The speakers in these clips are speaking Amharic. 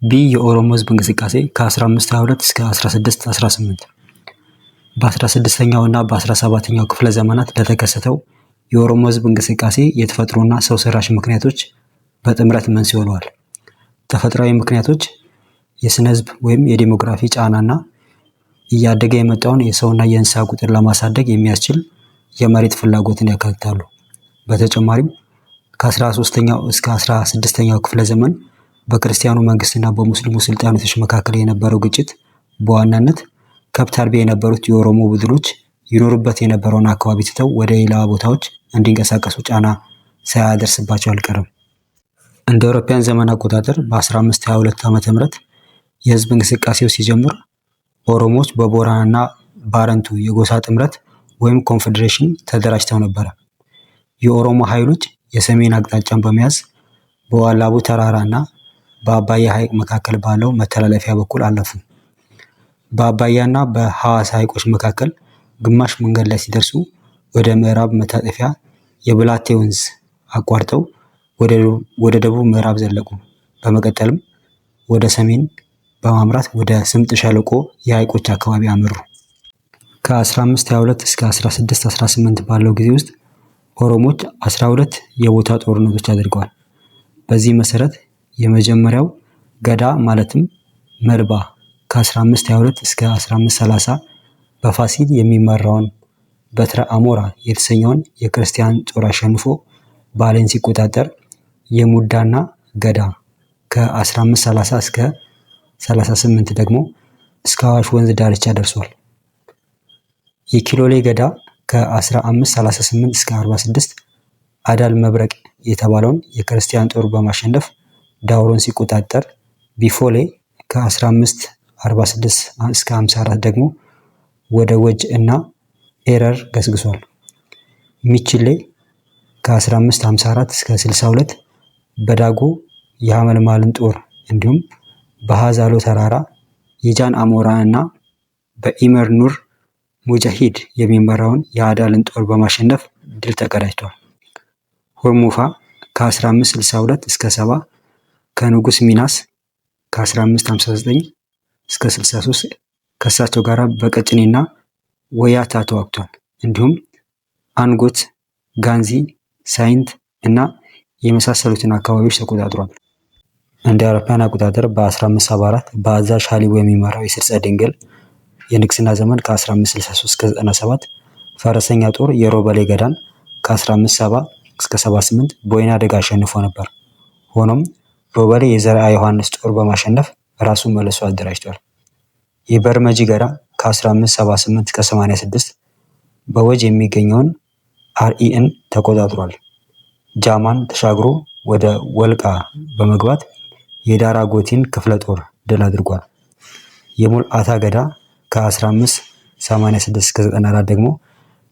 ቢ የኦሮሞ ህዝብ እንቅስቃሴ ከ1522 እስከ 1618 በ16ኛው እና በ17ኛው ክፍለ ዘመናት ለተከሰተው የኦሮሞ ህዝብ እንቅስቃሴ የተፈጥሮና ሰው ሰራሽ ምክንያቶች በጥምረት መንስኤ ሆነዋል። ተፈጥሯዊ ምክንያቶች የስነ ህዝብ ወይም የዲሞግራፊ ጫናና እያደገ የመጣውን የሰውና የእንስሳ ቁጥር ለማሳደግ የሚያስችል የመሬት ፍላጎትን ያካትታሉ። በተጨማሪም ከ13ኛው እስከ 16ኛው ክፍለ ዘመን በክርስቲያኑ መንግስትና በሙስሊሙ ሱልጣኖች መካከል የነበረው ግጭት በዋናነት ከብት አርቢ የነበሩት የኦሮሞ ቡድኖች ይኖሩበት የነበረውን አካባቢ ትተው ወደ ሌላ ቦታዎች እንዲንቀሳቀሱ ጫና ሳያደርስባቸው አልቀረም። እንደ አውሮፓውያን ዘመን አቆጣጠር በ1522 ዓ.ም የህዝብ እንቅስቃሴው ሲጀምር ኦሮሞዎች በቦረናና ባረንቱ የጎሳ ጥምረት ወይም ኮንፌዴሬሽን ተደራጅተው ነበረ። የኦሮሞ ኃይሎች የሰሜን አቅጣጫን በመያዝ በዋላቡ ተራራና በአባያ ሐይቅ መካከል ባለው መተላለፊያ በኩል አለፉ። በአባያና በሐዋሳ ሐይቆች መካከል ግማሽ መንገድ ላይ ሲደርሱ ወደ ምዕራብ መታጠፊያ የብላቴ ወንዝ አቋርጠው ወደ ደቡብ ምዕራብ ዘለቁ። በመቀጠልም ወደ ሰሜን በማምራት ወደ ስምጥ ሸለቆ የሐይቆች አካባቢ አመሩ። ከ1522 እስከ 1618 ባለው ጊዜ ውስጥ ኦሮሞዎች 12 የቦታ ጦርነቶች አድርገዋል። በዚህ መሰረት የመጀመሪያው ገዳ ማለትም መልባ ከ1522 እስከ 1530 በፋሲል የሚመራውን በትረ አሞራ የተሰኘውን የክርስቲያን ጦር አሸንፎ ባሌን ሲቆጣጠር፣ የሙዳና ገዳ ከ1530 እስከ 38 ደግሞ እስከ አዋሽ ወንዝ ዳርቻ ደርሷል። የኪሎሌ ገዳ ከ1538 እስከ 46 አዳል መብረቅ የተባለውን የክርስቲያን ጦር በማሸነፍ ዳውሮን ሲቆጣጠር፣ ቢፎሌ ከ1546 እስከ 54 ደግሞ ወደ ወጅ እና ኤረር ገስግሷል። ሚችሌ ከ1554 እስከ 62 በዳጎ የሐመልማልን ጦር እንዲሁም በሃዛሎ ተራራ የጃን አሞራ እና በኢመር ኑር ሙጃሂድ የሚመራውን የአዳልን ጦር በማሸነፍ ድል ተቀዳጅቷል። ሆርሙፋ ከ1562 እስከ 70 ከንጉስ ሚናስ ከ1559 እስከ 63 ከእሳቸው ጋር በቀጭኔና ወያታ ተዋግቷል። እንዲሁም አንጎት፣ ጋንዚ፣ ሳይንት እና የመሳሰሉትን አካባቢዎች ተቆጣጥሯል። እንደ አውሮፓውያን አቆጣጠር በ1574 በአዛዥ ሀሊቡ የሚመራው የስርጸ ድንግል የንግስና ዘመን ከ1563 እስከ 97 ፈረሰኛ ጦር የሮበሌ ገዳን ከ1570 እስከ 78 በወይና ደጋ አሸንፎ ነበር። ሆኖም ሮበሌ የዘርዓ ዮሐንስ ጦር በማሸነፍ ራሱን መልሶ አደራጅቷል። የበርመጂ ገዳ ከ1578 እስከ 86 በወጅ የሚገኘውን አርኢን ተቆጣጥሯል። ጃማን ተሻግሮ ወደ ወልቃ በመግባት የዳራ ጎቲን ክፍለ ጦር ድል አድርጓል። የሙልአታ ገዳ ከ1586 እስከ 94 ደግሞ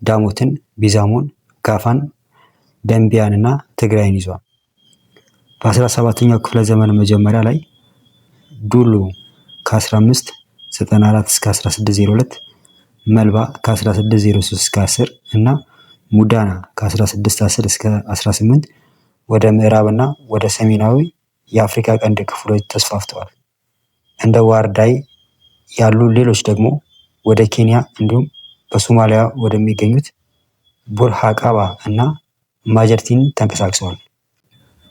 ዳሞትን፣ ቢዛሞን፣ ጋፋን፣ ደንቢያንና ትግራይን ይዟል። በ17ኛው ክፍለ ዘመን መጀመሪያ ላይ ዱሉ ከ1594 እስከ 1602፣ መልባ ከ1603 እስከ 10 እና ሙዳና ከ1610 እስከ 18 ወደ ምዕራብና ወደ ሰሜናዊ የአፍሪካ ቀንድ ክፍሎች ተስፋፍተዋል። እንደ ዋርዳይ ያሉ ሌሎች ደግሞ ወደ ኬንያ እንዲሁም በሶማሊያ ወደሚገኙት ቡርሃቃባ እና ማጀርቲን ተንቀሳቅሰዋል።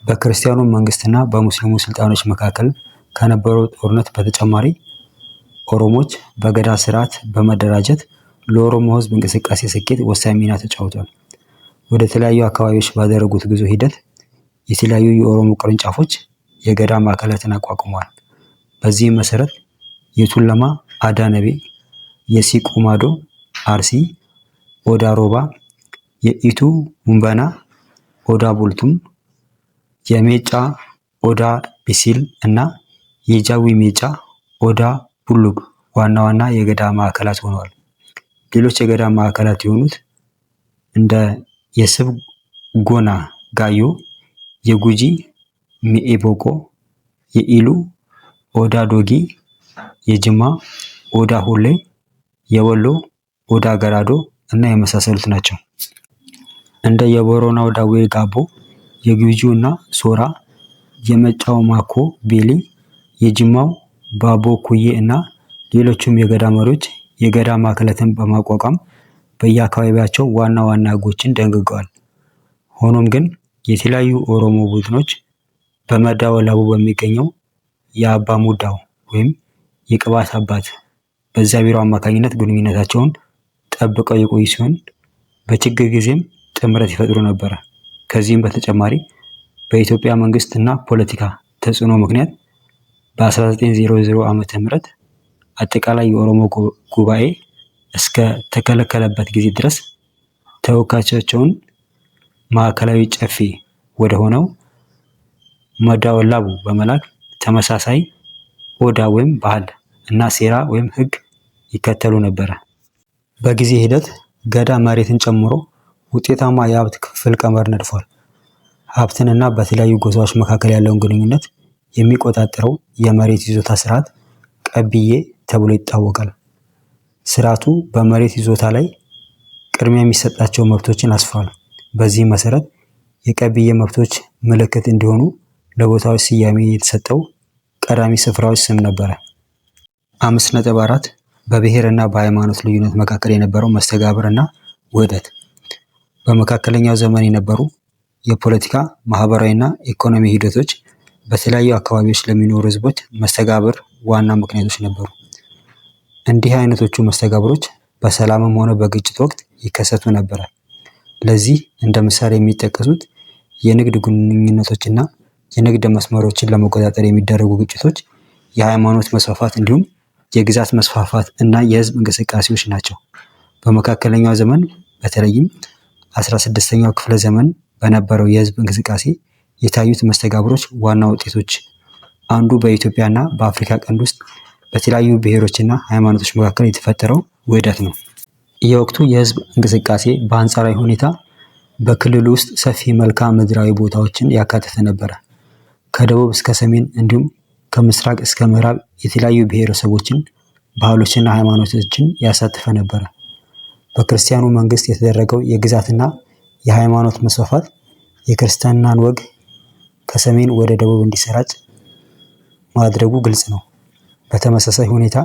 በክርስቲያኑ መንግስትና በሙስሊሙ ስልጣኖች መካከል ከነበረው ጦርነት በተጨማሪ ኦሮሞዎች በገዳ ስርዓት በመደራጀት ለኦሮሞ ህዝብ እንቅስቃሴ ስኬት ወሳኝ ሚና ተጫውተዋል። ወደ ተለያዩ አካባቢዎች ባደረጉት ጉዞ ሂደት የተለያዩ የኦሮሞ ቅርንጫፎች የገዳ ማዕከላትን አቋቁመዋል። በዚህም መሰረት የቱለማ አዳነቤ፣ የሲቁማዶ አርሲ፣ ኦዳ ሮባ፣ የኢቱ ሙንበና ኦዳ ቡልቱም፣ የሜጫ ኦዳ ቢሲል እና የጃዊ ሜጫ ኦዳ ቡሉግ ዋና ዋና የገዳ ማዕከላት ሆነዋል። ሌሎች የገዳ ማዕከላት የሆኑት እንደ የስብ ጎና ጋዮ፣ የጉጂ ሚኤቦጎ፣ የኢሉ ኦዳ ዶጊ፣ የጅማ ኦዳ ሁሌ፣ የወሎ ኦዳ ገራዶ እና የመሳሰሉት ናቸው። እንደ የቦረናው ዳዌ ጋቦ፣ የጉጂው እና ሶራ፣ የመጫው ማኮ ቤሌ፣ የጅማው ባቦ ኩዬ እና ሌሎችም የገዳ መሪዎች የገዳ ማዕከላትን በማቋቋም በየአካባቢያቸው ዋና ዋና ህጎችን ደንግገዋል። ሆኖም ግን የተለያዩ ኦሮሞ ቡድኖች በመዳ ወላቡ በሚገኘው የአባ ሙዳው ወይም የቅባት አባት በእግዚአብሔር አማካኝነት ግንኙነታቸውን ጠብቀው የቆዩ ሲሆን በችግር ጊዜም ጥምረት ይፈጥሩ ነበር። ከዚህም በተጨማሪ በኢትዮጵያ መንግስት እና ፖለቲካ ተጽዕኖ ምክንያት በ1900 ዓመተ ምህረት አጠቃላይ የኦሮሞ ጉባኤ እስከ ተከለከለበት ጊዜ ድረስ ተወካዮቻቸውን ማዕከላዊ ጨፌ ወደ ሆነው መዳ ወላቡ በመላክ ተመሳሳይ ኦዳ ወይም ባህል እና ሴራ ወይም ህግ ይከተሉ ነበረ። በጊዜ ሂደት ገዳ መሬትን ጨምሮ ውጤታማ የሀብት ክፍል ቀመር ነድፏል። ሀብትንና በተለያዩ ጎሳዎች መካከል ያለውን ግንኙነት የሚቆጣጠረው የመሬት ይዞታ ስርዓት ቀብዬ ተብሎ ይታወቃል። ስርዓቱ በመሬት ይዞታ ላይ ቅድሚያ የሚሰጣቸው መብቶችን አስፍሯል። በዚህ መሰረት የቀብዬ መብቶች ምልክት እንዲሆኑ ለቦታዎች ስያሜ የተሰጠው ቀዳሚ ስፍራዎች ስም ነበረ። 5.4 በብሔር እና በሃይማኖት ልዩነት መካከል የነበረው መስተጋብር እና ውህደት። በመካከለኛው ዘመን የነበሩ የፖለቲካ ማህበራዊ እና ኢኮኖሚ ሂደቶች በተለያዩ አካባቢዎች ለሚኖሩ ህዝቦች መስተጋብር ዋና ምክንያቶች ነበሩ። እንዲህ አይነቶቹ መስተጋብሮች በሰላምም ሆነ በግጭት ወቅት ይከሰቱ ነበረ። ለዚህ እንደ ምሳሌ የሚጠቀሱት የንግድ ግንኙነቶችና የንግድ መስመሮችን ለመቆጣጠር የሚደረጉ ግጭቶች፣ የሃይማኖት መስፋፋት እንዲሁም የግዛት መስፋፋት እና የህዝብ እንቅስቃሴዎች ናቸው። በመካከለኛው ዘመን በተለይም 16ኛው ክፍለ ዘመን በነበረው የህዝብ እንቅስቃሴ የታዩት መስተጋብሮች ዋና ውጤቶች አንዱ በኢትዮጵያና በአፍሪካ ቀንድ ውስጥ በተለያዩ ብሔሮችና ሃይማኖቶች መካከል የተፈጠረው ውህደት ነው። የወቅቱ የህዝብ እንቅስቃሴ በአንጻራዊ ሁኔታ በክልሉ ውስጥ ሰፊ መልክዓ ምድራዊ ቦታዎችን ያካተተ ነበረ። ከደቡብ እስከ ሰሜን እንዲሁም ከምስራቅ እስከ ምዕራብ የተለያዩ ብሔረሰቦችን፣ ባህሎችና ሃይማኖቶችን ያሳተፈ ነበረ። በክርስቲያኑ መንግስት የተደረገው የግዛትና የሃይማኖት መስፋፋት የክርስትናን ወግ ከሰሜን ወደ ደቡብ እንዲሰራጭ ማድረጉ ግልጽ ነው። በተመሳሳይ ሁኔታ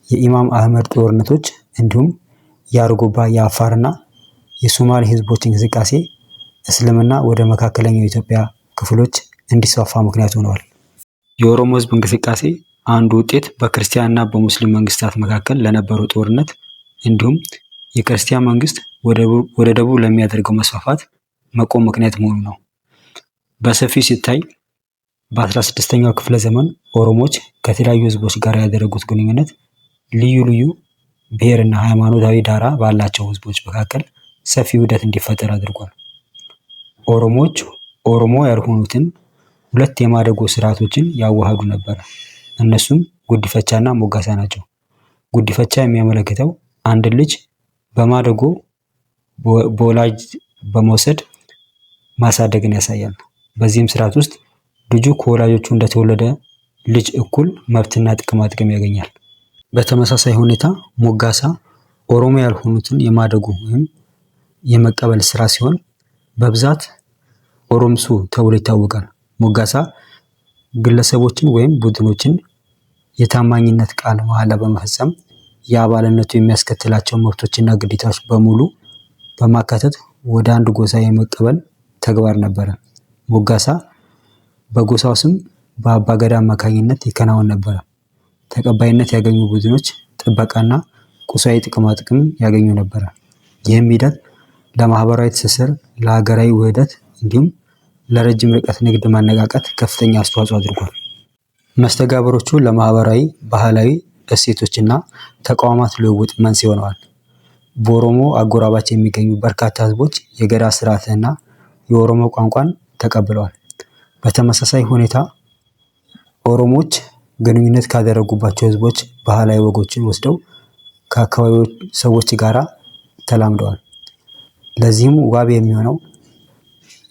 የኢማም አህመድ ጦርነቶች እንዲሁም የአርጎባ የአፋርና የሶማሌ ህዝቦች እንቅስቃሴ እስልምና ወደ መካከለኛው የኢትዮጵያ ክፍሎች እንዲስፋፋ ምክንያት ሆነዋል። የኦሮሞ ህዝብ እንቅስቃሴ አንዱ ውጤት በክርስቲያንና በሙስሊም መንግስታት መካከል ለነበረው ጦርነት እንዲሁም የክርስቲያን መንግስት ወደ ደቡብ ለሚያደርገው መስፋፋት መቆም ምክንያት መሆኑ ነው። በሰፊው ሲታይ በ16ኛው ክፍለ ዘመን ኦሮሞዎች ከተለያዩ ህዝቦች ጋር ያደረጉት ግንኙነት ልዩ ልዩ ብሔርና ሃይማኖታዊ ዳራ ባላቸው ህዝቦች መካከል ሰፊ ውህደት እንዲፈጠር አድርጓል። ኦሮሞዎች ኦሮሞ ያልሆኑትን ሁለት የማደጎ ስርዓቶችን ያዋሃዱ ነበር። እነሱም ጉዲፈቻና ሞጋሳ ናቸው። ጉዲፈቻ የሚያመለክተው አንድ ልጅ በማደጎ በወላጅ በመውሰድ ማሳደግን ያሳያል። በዚህም ስርዓት ውስጥ ልጁ ከወላጆቹ እንደተወለደ ልጅ እኩል መብትና ጥቅማ ጥቅም ያገኛል። በተመሳሳይ ሁኔታ ሞጋሳ ኦሮሞ ያልሆኑትን የማደጎ ወይም የመቀበል ስራ ሲሆን በብዛት ኦሮምሱ ተብሎ ይታወቃል። ሞጋሳ ግለሰቦችን ወይም ቡድኖችን የታማኝነት ቃል መሐላ በመፈጸም የአባልነቱ የሚያስከትላቸው መብቶችና ግዴታዎች በሙሉ በማካተት ወደ አንድ ጎሳ የመቀበል ተግባር ነበረ። ሞጋሳ በጎሳው ስም በአባገዳ አማካኝነት ይከናወን ነበረ። ተቀባይነት ያገኙ ቡድኖች ጥበቃና ቁሳዊ ጥቅማ ጥቅም ያገኙ ነበረ። ይህም ሂደት ለማህበራዊ ትስስር፣ ለሀገራዊ ውህደት እንዲሁም ለረጅም ርቀት ንግድ ማነቃቃት ከፍተኛ አስተዋጽኦ አድርጓል። መስተጋብሮቹ ለማህበራዊ፣ ባህላዊ እሴቶችና ተቋማት ልውውጥ መንስኤ ሆነዋል። በኦሮሞ አጎራባች የሚገኙ በርካታ ህዝቦች የገዳ ስርዓትና የኦሮሞ ቋንቋን ተቀብለዋል። በተመሳሳይ ሁኔታ ኦሮሞዎች ግንኙነት ካደረጉባቸው ህዝቦች ባህላዊ ወጎችን ወስደው ከአካባቢው ሰዎች ጋር ተላምደዋል። ለዚህም ዋቢ የሚሆነው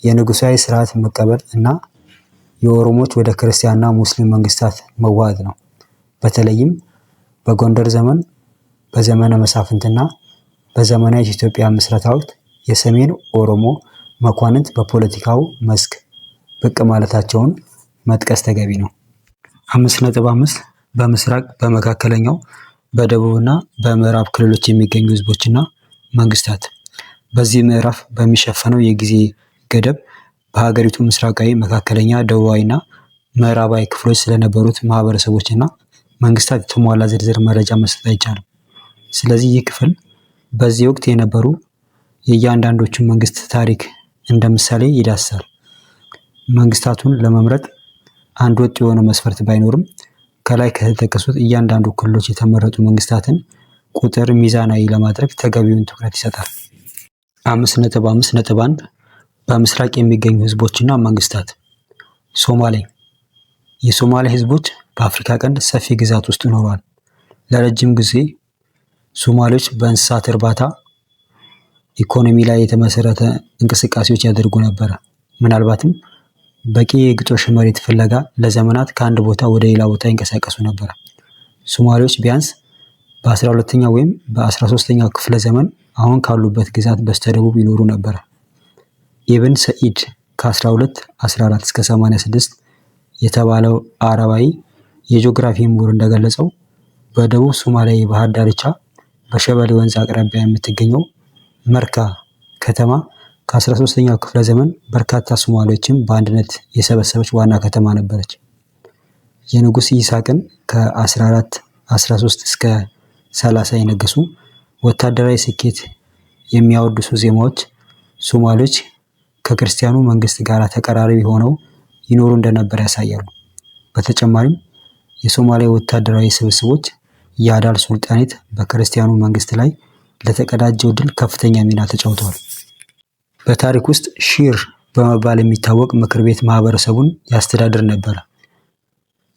የንጉሳዊ ስርዓት መቀበል እና የኦሮሞዎች ወደ ክርስቲያንና ሙስሊም መንግስታት መዋሃድ ነው። በተለይም በጎንደር ዘመን፣ በዘመነ መሳፍንትና በዘመናዊ ኢትዮጵያ ምስረታ ወቅት የሰሜን ኦሮሞ መኳንንት በፖለቲካው መስክ ብቅ ማለታቸውን መጥቀስ ተገቢ ነው። 5.5 በምስራቅ፣ በመካከለኛው፣ በደቡብና በምዕራብ ክልሎች የሚገኙ ህዝቦችና መንግስታት። በዚህ ምዕራፍ በሚሸፈነው የጊዜ ገደብ በሀገሪቱ ምስራቃዊ፣ መካከለኛ፣ ደቡባዊና ምዕራባዊ ክፍሎች ስለነበሩት ማህበረሰቦችና መንግስታት የተሟላ ዝርዝር መረጃ መስጠት አይቻልም። ስለዚህ ይህ ክፍል በዚህ ወቅት የነበሩ የእያንዳንዶቹን መንግስት ታሪክ እንደ ምሳሌ ይዳስሳል። መንግስታቱን ለመምረጥ አንድ ወጥ የሆነ መስፈርት ባይኖርም ከላይ ከተጠቀሱት እያንዳንዱ ክልሎች የተመረጡ መንግስታትን ቁጥር ሚዛናዊ ለማድረግ ተገቢውን ትኩረት ይሰጣል። 5.5.1 በምስራቅ የሚገኙ ህዝቦችና መንግስታት። ሶማሌ። የሶማሌ ህዝቦች በአፍሪካ ቀንድ ሰፊ ግዛት ውስጥ ኖረዋል። ለረጅም ጊዜ ሶማሌዎች በእንስሳት እርባታ ኢኮኖሚ ላይ የተመሰረተ እንቅስቃሴዎች ያደርጉ ነበረ። ምናልባትም በቂ የግጦሽ መሬት ፍለጋ ለዘመናት ከአንድ ቦታ ወደ ሌላ ቦታ ይንቀሳቀሱ ነበር። ሶማሌዎች ቢያንስ በ12ኛው ወይም በ13ኛው ክፍለ ዘመን አሁን ካሉበት ግዛት በስተደቡብ ይኖሩ ነበር። ኢብን ሰኢድ ከ1214 እስከ 86 የተባለው አረባዊ የጂኦግራፊ ምሁር እንደገለጸው በደቡብ ሶማሊያ የባህር ዳርቻ በሸበሌ ወንዝ አቅራቢያ የምትገኘው መርካ ከተማ ከ13ኛው ክፍለ ዘመን በርካታ ሶማሌዎችን በአንድነት የሰበሰበች ዋና ከተማ ነበረች። የንጉሥ ይስሐቅን ከ1413 እስከ 30 የነገሱ ወታደራዊ ስኬት የሚያወድሱ ዜማዎች ሶማሌዎች ከክርስቲያኑ መንግስት ጋር ተቀራራቢ ሆነው ይኖሩ እንደነበር ያሳያሉ። በተጨማሪም የሶማሊያ ወታደራዊ ስብስቦች የአዳል ሱልጣኔት በክርስቲያኑ መንግስት ላይ ለተቀዳጀው ድል ከፍተኛ ሚና ተጫውተዋል። በታሪክ ውስጥ ሺር በመባል የሚታወቅ ምክር ቤት ማህበረሰቡን ያስተዳድር ነበር።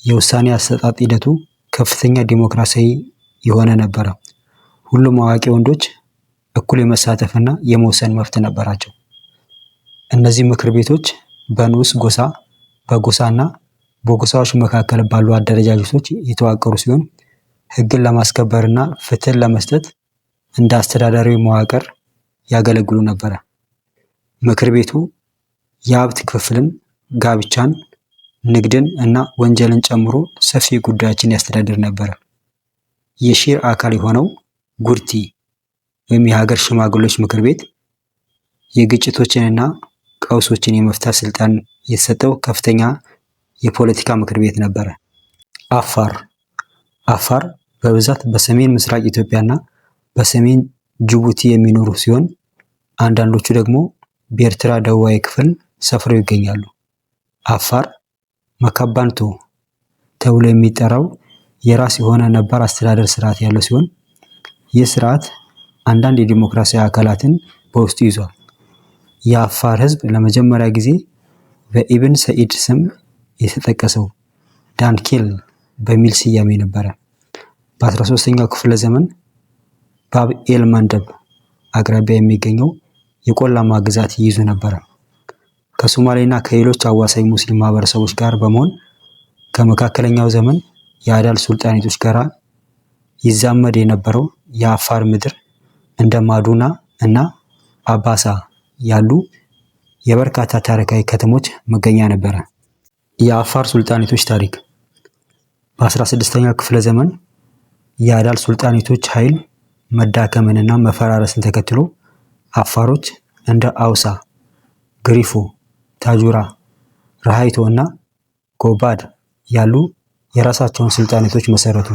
የውሳኔ አሰጣጥ ሂደቱ ከፍተኛ ዲሞክራሲያዊ የሆነ ነበረ። ሁሉም አዋቂ ወንዶች እኩል የመሳተፍና የመወሰን መብት ነበራቸው። እነዚህ ምክር ቤቶች በንዑስ ጎሳ፣ በጎሳና በጎሳዎች መካከል ባሉ አደረጃጀቶች የተዋቀሩ ሲሆን ህግን ለማስከበርና ፍትህን ለመስጠት እንደ አስተዳዳሪ መዋቅር ያገለግሉ ነበረ። ምክር ቤቱ የሀብት ክፍፍልን፣ ጋብቻን፣ ንግድን እና ወንጀልን ጨምሮ ሰፊ ጉዳዮችን ያስተዳድር ነበር። የሺር አካል የሆነው ጉርቲ ወይም የሀገር ሽማግሌዎች ምክር ቤት የግጭቶችንና ቀውሶችን የመፍታት ስልጣን የተሰጠው ከፍተኛ የፖለቲካ ምክር ቤት ነበረ። አፋር በብዛት በሰሜን ምስራቅ ኢትዮጵያና በሰሜን ጅቡቲ የሚኖሩ ሲሆን አንዳንዶቹ ደግሞ በኤርትራ ደቡባዊ ክፍል ሰፍረው ይገኛሉ። አፋር መካባንቶ ተብሎ የሚጠራው የራስ የሆነ ነባር አስተዳደር ስርዓት ያለው ሲሆን ይህ ስርዓት አንዳንድ የዲሞክራሲያዊ አካላትን በውስጡ ይዟል። የአፋር ህዝብ ለመጀመሪያ ጊዜ በኢብን ሰኢድ ስም የተጠቀሰው ዳንኬል በሚል ስያሜ ነበረ። በ13ኛው ክፍለ ዘመን ባብ ኤል መንደብ አቅራቢያ የሚገኘው የቆላማ ግዛት ይይዙ ነበረ። ከሶማሌና ከሌሎች አዋሳኝ ሙስሊም ማህበረሰቦች ጋር በመሆን ከመካከለኛው ዘመን የአዳል ሱልጣኔቶች ጋር ይዛመድ የነበረው የአፋር ምድር እንደ ማዱና እና አባሳ ያሉ የበርካታ ታሪካዊ ከተሞች መገኛ ነበረ። የአፋር ሱልጣኔቶች ታሪክ በ16ኛው ክፍለ ዘመን የአዳል ሱልጣኔቶች ኃይል መዳከምንና መፈራረስን ተከትሎ አፋሮች እንደ አውሳ፣ ግሪፎ፣ ታጁራ፣ ረሃይቶ እና ጎባድ ያሉ የራሳቸውን ሱልጣኔቶች መሰረቱ።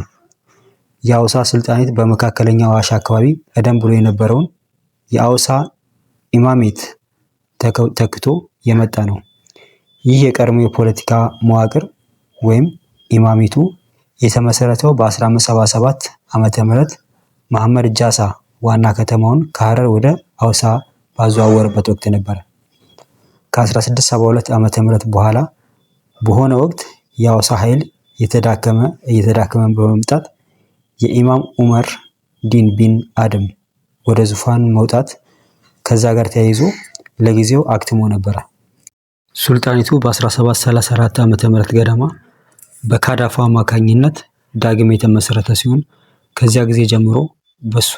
የአውሳ ሱልጣኔት በመካከለኛው አዋሽ አካባቢ ቀደም ብሎ የነበረውን የአውሳ ኢማሜት ተክቶ የመጣ ነው። ይህ የቀድሞ የፖለቲካ መዋቅር ወይም ኢማሜቱ የተመሰረተው በ1577 ዓመተ ምህረት መሐመድ ጃሳ ዋና ከተማውን ከሐረር ወደ አውሳ ባዘዋወረበት ወቅት ነበር። ከ1672 ዓመተ ምህረት በኋላ በሆነ ወቅት የአውሳ ኃይል እየተዳከመ በመምጣት የኢማም ዑመር ዲን ቢን አደም ወደ ዙፋን መውጣት ከዛ ጋር ተያይዞ ለጊዜው አክትሞ ነበር። ሱልጣኔቱ በ1734 ዓመተ ምህረት ገደማ በካዳፋ አማካኝነት ዳግም የተመሰረተ ሲሆን ከዚያ ጊዜ ጀምሮ በሱ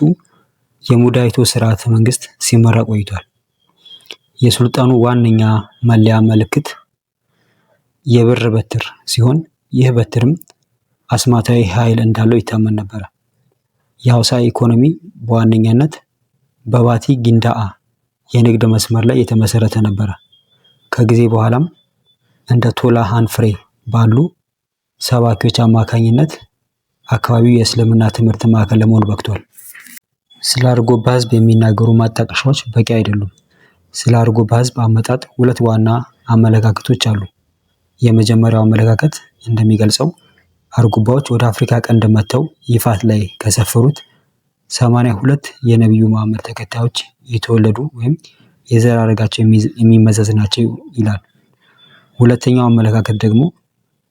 የሙዳይቶ ስርዓተ መንግስት ሲመራ ቆይቷል። የሱልጣኑ ዋነኛ መለያ ምልክት የብር በትር ሲሆን ይህ በትርም አስማታዊ ኃይል እንዳለው ይታመን ነበር። የሐውሳ ኢኮኖሚ በዋነኛነት በባቲ ጊንዳአ የንግድ መስመር ላይ የተመሰረተ ነበረ። ከጊዜ በኋላም እንደ ቶላ ሃንፍሬ ባሉ ሰባኪዎች አማካኝነት አካባቢው የእስልምና ትምህርት ማዕከል ለመሆን በቅቷል። ስለ አርጎባ ህዝብ የሚናገሩ ማጣቀሻዎች በቂ አይደሉም። ስለ አርጎባ ህዝብ አመጣጥ ሁለት ዋና አመለካከቶች አሉ። የመጀመሪያው አመለካከት እንደሚገልጸው አርጎባዎች ወደ አፍሪካ ቀንድ መጥተው ይፋት ላይ ከሰፈሩት 82 የነቢዩ መሐመድ ተከታዮች የተወለዱ ወይም የዘር ሐረጋቸው የሚመዘዝ ናቸው ይላል። ሁለተኛው አመለካከት ደግሞ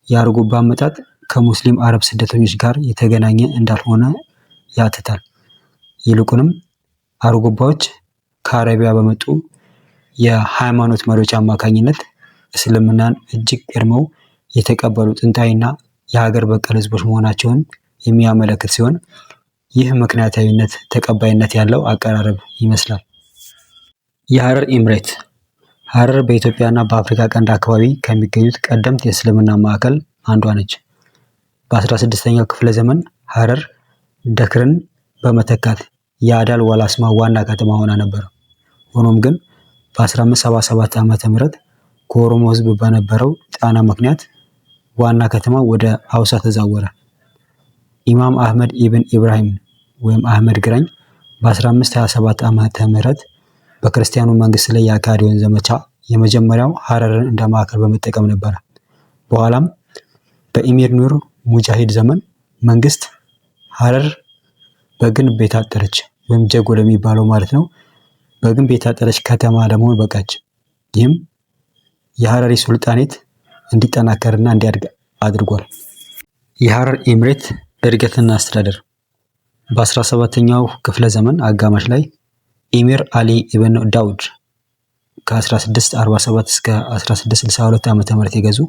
የአርጎባ አመጣጥ ከሙስሊም አረብ ስደተኞች ጋር የተገናኘ እንዳልሆነ ያትታል። ይልቁንም አርጎባዎች ከአረቢያ በመጡ የሃይማኖት መሪዎች አማካኝነት እስልምናን እጅግ ቀድመው የተቀበሉ ጥንታዊና የሀገር በቀል ህዝቦች መሆናቸውን የሚያመለክት ሲሆን ይህ ምክንያታዊነት ተቀባይነት ያለው አቀራረብ ይመስላል። የሐረር ኤምሬት ሐረር በኢትዮጵያና በአፍሪካ ቀንድ አካባቢ ከሚገኙት ቀደምት የእስልምና ማዕከል አንዷ ነች። በ16ኛው ክፍለ ዘመን ሐረር ደክርን በመተካት የአዳል ወላስማ ዋና ከተማ ሆና ነበር። ሆኖም ግን በ1577 ዓመተ ምህረት ከኦሮሞ ህዝብ በነበረው ጫና ምክንያት ዋና ከተማ ወደ ሐውሳ ተዛወረ። ኢማም አህመድ ኢብን ኢብራሂም ወይም አህመድ ግራኝ በ1527 ዓመተ ምህረት በክርስቲያኑ መንግስት ላይ ያካሄደውን ዘመቻ የመጀመሪያው ሐረርን እንደ ማዕከል በመጠቀም ነበር። በኋላም በኢሚር ኑር ሙጃሂድ ዘመን መንግስት ሐረር በግንብ የታጠረች ወይም ጀጎል የሚባለው ማለት ነው በግንብ የታጠረች ከተማ ለመሆን በቃች። ይህም የሐረሪ ሱልጣኔት እንዲጠናከርና እንዲያድግ አድርጓል። የሐረር ኤምሬት እድገትና አስተዳደር በ17ኛው ክፍለ ዘመን አጋማሽ ላይ ኢሚር አሊ ኢብን ዳውድ ከ1647 እስከ 1662 ዓ.ም የገዙ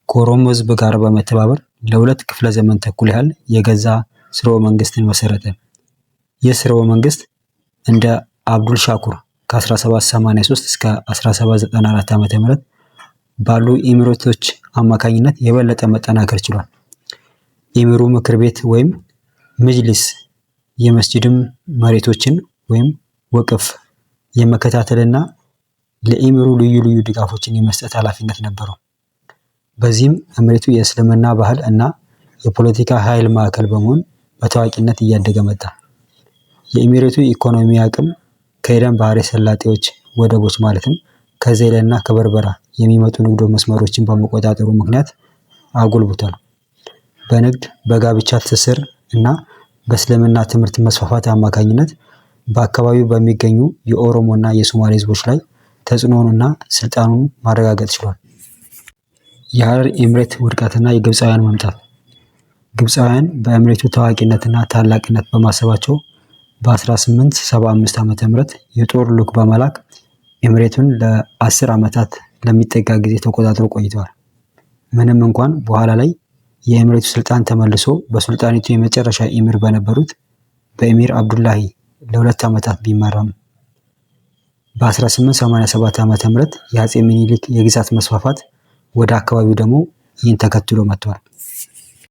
ከኦሮሞ ህዝብ ጋር በመተባበር ለሁለት ክፍለ ዘመን ተኩል ያህል የገዛ ስርወ መንግስትን መሰረተ። ይህ ስርወ መንግስት እንደ አብዱል ሻኩር ከ1783 እስከ 1794 ዓ.ም ባሉ ኢሚሬቶች አማካኝነት የበለጠ መጠናከር ችሏል። ኢሚሩ ምክር ቤት ወይም መጅሊስ የመስጂድም መሬቶችን ወይም ወቅፍ የመከታተልና ለኢሚሩ ልዩ ልዩ ድጋፎችን የመስጠት ኃላፊነት ነበረው። በዚህም እምሬቱ የእስልምና ባህል እና የፖለቲካ ኃይል ማዕከል በመሆን በታዋቂነት እያደገ መጣ። የኢሚሬቱ ኢኮኖሚ አቅም ከኤደን ባህረ ሰላጤዎች ወደቦች ማለትም ከዜለና ከበርበራ የሚመጡ ንግድ መስመሮችን በመቆጣጠሩ ምክንያት አጎልብቷል። በንግድ በጋብቻ ትስስር እና በእስልምና ትምህርት መስፋፋት አማካኝነት በአካባቢው በሚገኙ የኦሮሞና የሶማሌ ህዝቦች ላይ ተጽዕኖውንና ስልጣኑን ማረጋገጥ ችሏል። የሐረር ኤምሬት ውድቀትና የግብፃውያን መምጣት ግብፃውያን በኤምሬቱ ታዋቂነትና ታላቅነት በማሰባቸው በ1875 ዓ.ም የጦር ልዑክ በመላክ ኤምሬቱን ለ10 ዓመታት ለሚጠጋ ጊዜ ተቆጣጥሮ ቆይተዋል። ምንም እንኳን በኋላ ላይ የኤምሬቱ ስልጣን ተመልሶ በሱልጣኔቱ የመጨረሻ ኢሚር በነበሩት በኢሚር አብዱላሂ ለ2 ዓመታት ቢመራም በ1887 ዓ.ም የአፄ ምኒልክ የግዛት መስፋፋት ወደ አካባቢው ደግሞ ይህን ተከትሎ መጥቷል።